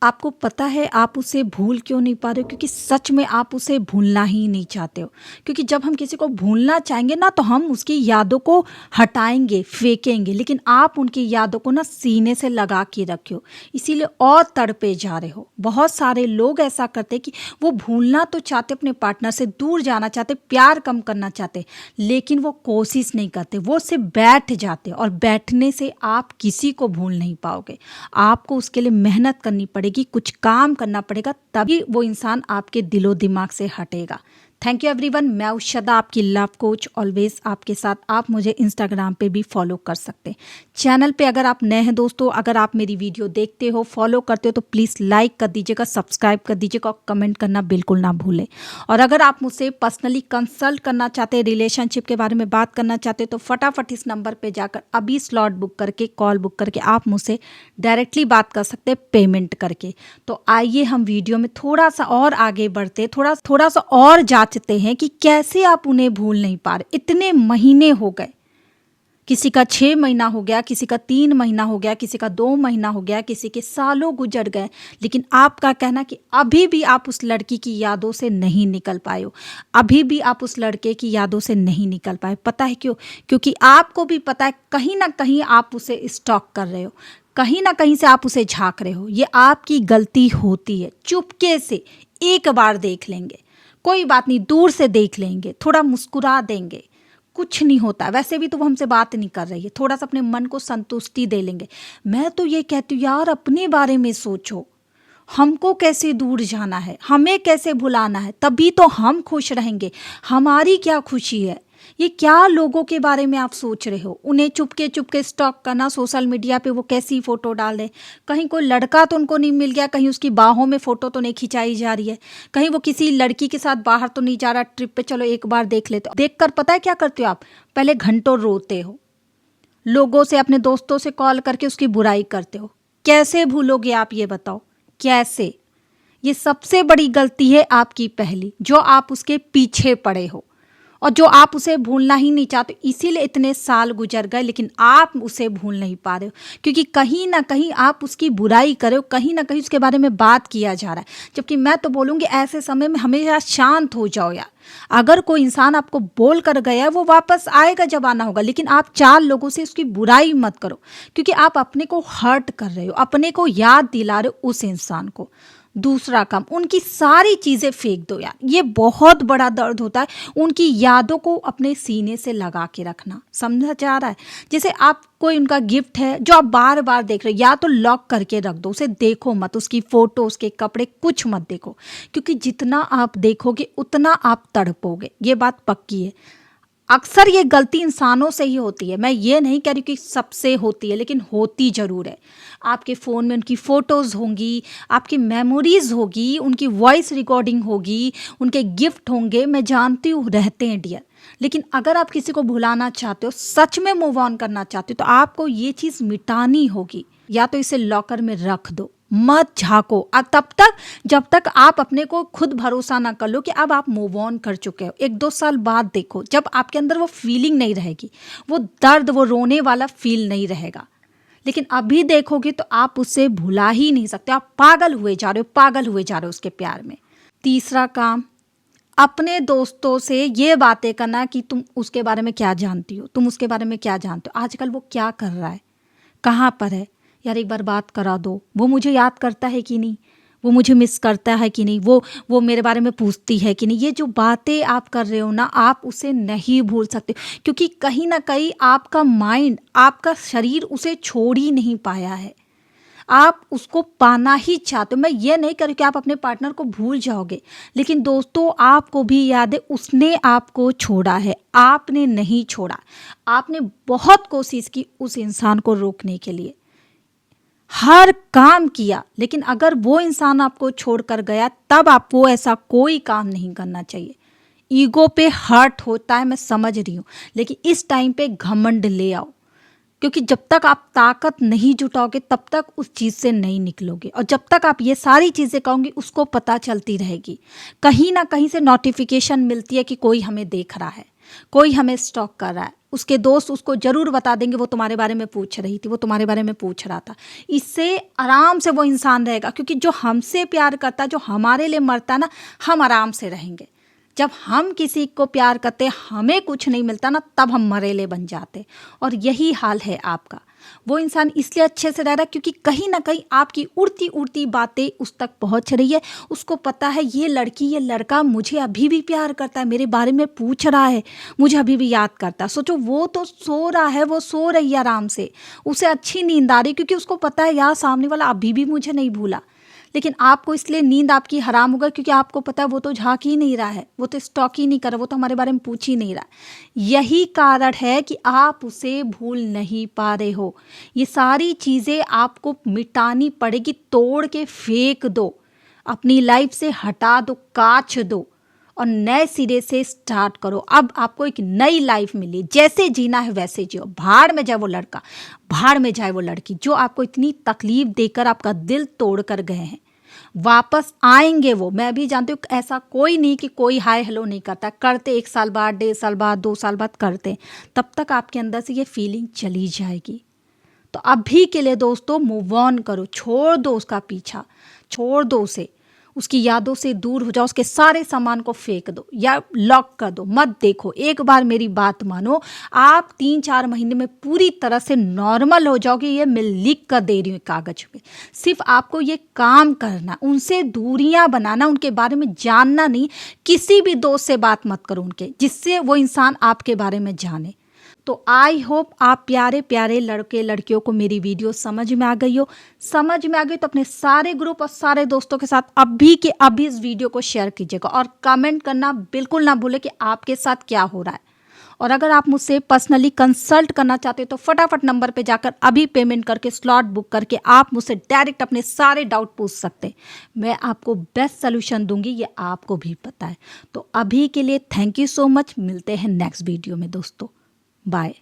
आपको पता है आप उसे भूल क्यों नहीं पा रहे हो? क्योंकि सच में आप उसे भूलना ही नहीं चाहते हो। क्योंकि जब हम किसी को भूलना चाहेंगे ना तो हम उसकी यादों को हटाएंगे, फेंकेंगे, लेकिन आप उनकी यादों को ना सीने से लगा के रखे हो, इसीलिए और तड़पे जा रहे हो। बहुत सारे लोग ऐसा करते कि वो भूलना तो चाहते, अपने पार्टनर से दूर जाना चाहते, प्यार कम करना चाहते, लेकिन वो कोशिश नहीं करते, वो सिर्फ बैठ जाते। और बैठने से आप किसी को भूल नहीं पाओगे। आपको उसके लिए मेहनत करनी पड़ेगी, कुछ काम करना पड़ेगा, तभी वो इंसान आपके दिलो दिमाग से हटेगा। Thank you everyone. मैं उषदा, आपकी लव कोच, ऑलवेज आपके साथ। आप मुझे इंस्टाग्राम पे भी फॉलो कर सकते हैं। चैनल पे अगर आप नए हैं दोस्तों, अगर आप मेरी वीडियो देखते हो, फॉलो करते हो, तो प्लीज़ लाइक कर दीजिएगा, सब्सक्राइब कर दीजिएगा और कमेंट करना बिल्कुल ना भूलें। और अगर आप मुझसे पर्सनली कंसल्ट करना चाहते हैं, रिलेशनशिप के बारे में बात करना चाहते हैं, तो फटाफट इस नंबर पर जाकर अभी स्लॉट बुक करके, कॉल बुक करके आप मुझसे डायरेक्टली बात कर सकते हैं, पेमेंट करके। तो आइए हम वीडियो में थोड़ा सा और आगे बढ़ते, थोड़ा सा और जांचते हैं कि कैसे आप उन्हें भूल नहीं पा रहे। इतने महीने हो गए, किसी का 6 महीना हो गया, किसी का 3 महीना हो गया, किसी का 2 महीना हो गया, किसी के सालों गुजर गए, लेकिन आपका कहना कि अभी भी आप उस लड़की की यादों से नहीं निकल पाए हो, अभी भी आप उस लड़के की यादों से नहीं निकल पाए। पता है क्यों? क्योंकि आपको भी पता है कहीं ना कहीं आप उसे स्टॉक कर रहे हो, कहीं ना कहीं से आप उसे झांक रहे हो। ये आपकी गलती होती है। चुपके से एक बार देख लेंगे, कोई बात नहीं, दूर से देख लेंगे, थोड़ा मुस्कुरा देंगे, कुछ नहीं होता। वैसे भी तो वो हमसे बात नहीं कर रही है, थोड़ा सा अपने मन को संतुष्टि दे लेंगे। मैं तो ये कहती हूँ यार, अपने बारे में सोचो, हमको कैसे दूर जाना है, हमें कैसे भुलाना है, तभी तो हम खुश रहेंगे। हमारी क्या खुशी है? ये क्या लोगों के बारे में आप सोच रहे हो? उन्हें चुपके चुपके स्टॉक करना, सोशल मीडिया पे वो कैसी फ़ोटो डाल रहे, कहीं कोई लड़का तो उनको नहीं मिल गया, कहीं उसकी बाहों में फ़ोटो तो नहीं खिंचाई जा रही है, कहीं वो किसी लड़की के साथ बाहर तो नहीं जा रहा ट्रिप पे, चलो एक बार देख लेते हो। देख कर पता है क्या करते हो आप? पहले घंटों रोते हो, लोगों से, अपने दोस्तों से कॉल करके उसकी बुराई करते हो। कैसे भूलोगे आप, ये बताओ कैसे? ये सबसे बड़ी गलती है आपकी पहली, जो आप उसके पीछे पड़े हो और जो आप उसे भूलना ही नहीं चाहते। इसीलिए इतने साल गुजर गए, लेकिन आप उसे भूल नहीं पा रहे हो, क्योंकि कहीं ना कहीं आप उसकी बुराई कर रहे हो, कहीं ना कहीं उसके बारे में बात किया जा रहा है। जबकि मैं तो बोलूँगी ऐसे समय में हमेशा शांत हो जाओ यार। अगर कोई इंसान आपको बोल कर गया है, वो वापस आएगा जब आना होगा, लेकिन आप 4 लोगों से उसकी बुराई मत करो, क्योंकि आप अपने को हर्ट कर रहे हो, अपने को याद दिला रहे हो उस इंसान को। दूसरा काम, उनकी सारी चीज़ें फेंक दो यार, ये बहुत बड़ा दर्द होता है। उनकी यादों को अपने सीने से लगा के रखना, समझा जा रहा है? जैसे आप, कोई उनका गिफ्ट है जो आप बार बार देख रहे हो, या तो लॉक करके रख दो, उसे देखो मत, उसकी फ़ोटो, उसके कपड़े, कुछ मत देखो, क्योंकि जितना आप देखोगे उतना आप तड़पोगे, ये बात पक्की है। अक्सर ये गलती इंसानों से ही होती है, मैं ये नहीं कह रही कि सबसे होती है, लेकिन होती ज़रूर है। आपके फ़ोन में उनकी फ़ोटोज़ होंगी, आपकी मेमोरीज़ होगी, उनकी वॉइस रिकॉर्डिंग होगी, उनके गिफ्ट होंगे, मैं जानती हूँ रहते हैं डियर। लेकिन अगर आप किसी को भुलाना चाहते हो, सच में मूव ऑन करना चाहते हो, तो आपको ये चीज़ मिटानी होगी। या तो इसे लॉकर में रख दो, मत झाँको तब तक जब तक आप अपने को खुद भरोसा ना कर लो कि अब आप मूव ऑन कर चुके हो। 1-2 साल बाद देखो, जब आपके अंदर वो फीलिंग नहीं रहेगी, वो दर्द, वो रोने वाला फील नहीं रहेगा। लेकिन अभी देखोगे तो आप उससे भुला ही नहीं सकते, आप पागल हुए जा रहे हो, पागल हुए जा रहे हो उसके प्यार में। तीसरा काम, अपने दोस्तों से ये बातें करना कि तुम उसके बारे में क्या जानती हो, तुम उसके बारे में क्या जानते हो, आजकल वो क्या कर रहा है, कहाँ पर है, यार एक बार बात करा दो, वो मुझे याद करता है कि नहीं, वो मुझे मिस करता है कि नहीं, वो मेरे बारे में पूछती है कि नहीं। ये जो बातें आप कर रहे हो ना, आप उसे नहीं भूल सकते, क्योंकि कहीं ना कहीं आपका माइंड, आपका शरीर उसे छोड़ ही नहीं पाया है। आप उसको पाना ही चाहते हो। मैं ये नहीं कर रही कि आप अपने पार्टनर को भूल जाओगे, लेकिन दोस्तों आपको भी याद है उसने आपको छोड़ा है, आपने नहीं छोड़ा। आपने बहुत कोशिश की उस इंसान को रोकने के लिए, हर काम किया, लेकिन अगर वो इंसान आपको छोड़कर गया, तब आपको ऐसा कोई काम नहीं करना चाहिए। ईगो पे हर्ट होता है, मैं समझ रही हूँ, लेकिन इस टाइम पे घमंड ले आओ, क्योंकि जब तक आप ताकत नहीं जुटाओगे तब तक उस चीज़ से नहीं निकलोगे। और जब तक आप ये सारी चीज़ें कहोगे, उसको पता चलती रहेगी, कहीं ना कहीं से नोटिफिकेशन मिलती है कि कोई हमें देख रहा है, कोई हमें स्टॉक कर रहा है, उसके दोस्त उसको ज़रूर बता देंगे वो तुम्हारे बारे में पूछ रही थी, वो तुम्हारे बारे में पूछ रहा था। इससे आराम से वो इंसान रहेगा, क्योंकि जो हमसे प्यार करता है, जो हमारे लिए मरता है ना, हम आराम से रहेंगे। जब हम किसी को प्यार करते, हमें कुछ नहीं मिलता ना, तब हम मरेले बन जाते। और यही हाल है आपका। वो इंसान इसलिए अच्छे से रह रहा है क्योंकि कहीं ना कहीं आपकी उड़ती उड़ती बातें उस तक पहुंच रही है। उसको पता है ये लड़की, ये लड़का मुझे अभी भी प्यार करता है, मेरे बारे में पूछ रहा है, मुझे अभी भी याद करता है। सोचो, वो तो सो रहा है, वो सो रही है आराम से, उसे अच्छी नींद आ रही, क्योंकि उसको पता है यार सामने वाला अभी भी मुझे नहीं भूला। लेकिन आपको इसलिए नींद आपकी हराम होगा क्योंकि आपको पता है वो तो झांक ही नहीं रहा है, वो तो स्टॉक ही नहीं कर रहा, वो तो हमारे बारे में पूछ ही नहीं रहा। यही कारण है कि आप उसे भूल नहीं पा रहे हो। ये सारी चीज़ें आपको मिटानी पड़ेगी, तोड़ के फेंक दो, अपनी लाइफ से हटा दो, काट दो और नए सिरे से स्टार्ट करो। अब आपको एक नई लाइफ मिली, जैसे जीना है वैसे जियो। भाड़ में जाए वो लड़का, भाड़ में जाए वो लड़की जो आपको इतनी तकलीफ देकर आपका दिल तोड़ कर गए हैं। वापस आएंगे वो, मैं भी जानती हूँ। ऐसा कोई नहीं कि कोई हाय हेलो नहीं करता, करते 1 साल बाद, 1.5 साल बाद, 2 साल बाद करते, तब तक आपके अंदर से ये फीलिंग चली जाएगी। तो अभी के लिए दोस्तों मूव ऑन करो, छोड़ दो उसका पीछा, छोड़ दो उसे, उसकी यादों से दूर हो जाओ, उसके सारे सामान को फेंक दो या लॉक कर दो, मत देखो। एक बार मेरी बात मानो, आप 3-4 महीने में पूरी तरह से नॉर्मल हो जाओगे। ये मैं लिख कर दे रही हूँ कागज पे। सिर्फ आपको ये काम करना, उनसे दूरियां बनाना, उनके बारे में जानना नहीं। किसी भी दोस्त से बात मत करो उनके, जिससे वो इंसान आपके बारे में जाने। तो आई होप आप प्यारे प्यारे लड़के लड़कियों को मेरी वीडियो समझ में आ गई हो। समझ में आ गई तो अपने सारे ग्रुप और सारे दोस्तों के साथ अभी के अभी इस वीडियो को शेयर कीजिएगा और कमेंट करना बिल्कुल ना भूले कि आपके साथ क्या हो रहा है। और अगर आप मुझसे पर्सनली कंसल्ट करना चाहते हो तो फटाफट नंबर पे जाकर अभी पेमेंट करके स्लॉट बुक करके आप मुझसे डायरेक्ट अपने सारे डाउट पूछ सकते हैं। मैं आपको बेस्ट सोल्यूशन दूंगी, ये आपको भी पता है। तो अभी के लिए थैंक यू सो मच। मिलते हैं नेक्स्ट वीडियो में दोस्तों। बाय।